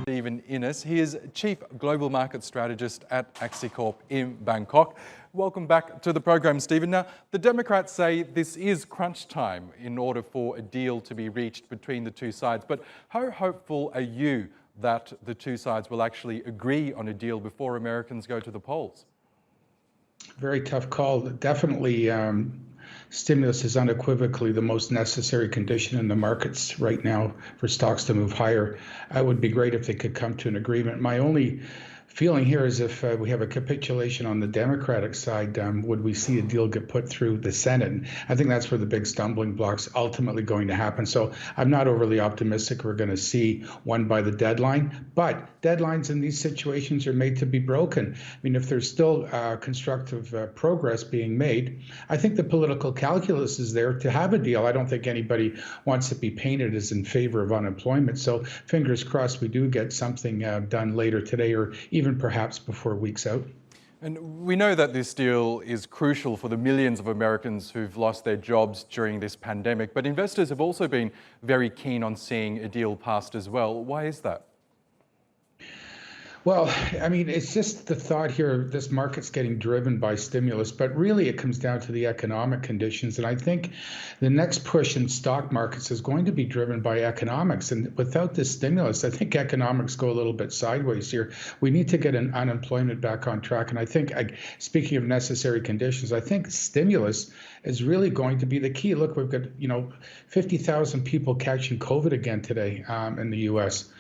Stephen Innes. He is Chief Global Market Strategist at AxiCorp in Bangkok. Welcome back to the program, Stephen. Now, the Democrats say this is crunch time in order for a deal to be reached between the two sides. But how hopeful are you that the two sides will actually agree on a deal before Americans go to the polls? Very tough call. Definitely, stimulus is unequivocally the most necessary condition in the markets right now for stocks to move higher. It would be great if they could come to an agreement. My only feeling here is if we have a capitulation on the Democratic side, would we see a deal get put through the Senate? And I think that's where the big stumbling block's ultimately going to happen. So I'm not overly optimistic we're going to see one by the deadline, but deadlines in these situations are made to be broken. I mean, if there's still constructive progress being made, I think the political calculus is there to have a deal. I don't think anybody wants to be painted as in favor of unemployment. So fingers crossed we do get something done later today or even perhaps before weeks out. And we know that this deal is crucial for the millions of Americans who've lost their jobs during this pandemic, but investors have also been very keen on seeing a deal passed as well. Why is that? Well, I mean, it's just the thought here, this market's getting driven by stimulus, but really it comes down to the economic conditions. And I think the next push in stock markets is going to be driven by economics. And without this stimulus, I think economics go a little bit sideways here. We need to get an unemployment back on track. And I think, speaking of necessary conditions, I think stimulus is really going to be the key. Look, we've got, 50,000 people catching COVID again today in the U.S.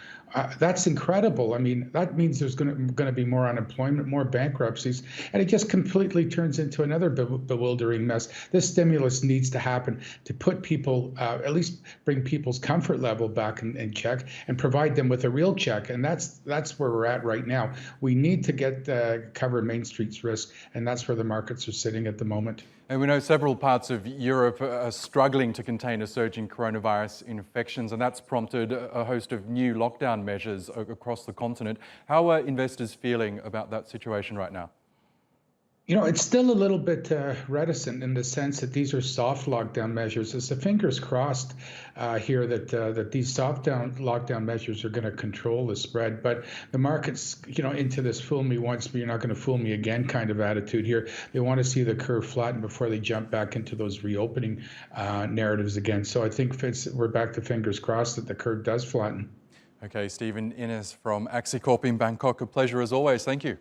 That's incredible. I mean, that means there's going to be more unemployment, more bankruptcies, and it just completely turns into another bewildering mess. This stimulus needs to happen to put people, at least bring people's comfort level back in check and provide them with a real check. And that's where we're at right now. We need to get cover Main Street's risk, and that's where the markets are sitting at the moment. And we know several parts of Europe are struggling to contain a surge in coronavirus infections, and that's prompted a host of new lockdown measures across the continent. How are investors feeling about that situation right now? It's still a little bit reticent in the sense that these are soft lockdown measures. It's the fingers crossed here that these soft lockdown measures are going to control the spread. But the market's, into this fool me once, but you're not going to fool me again kind of attitude here. They want to see the curve flatten before they jump back into those reopening narratives again. So I think we're back to fingers crossed that the curve does flatten. Okay, Stephen Innes from AxiCorp in Bangkok. A pleasure as always. Thank you.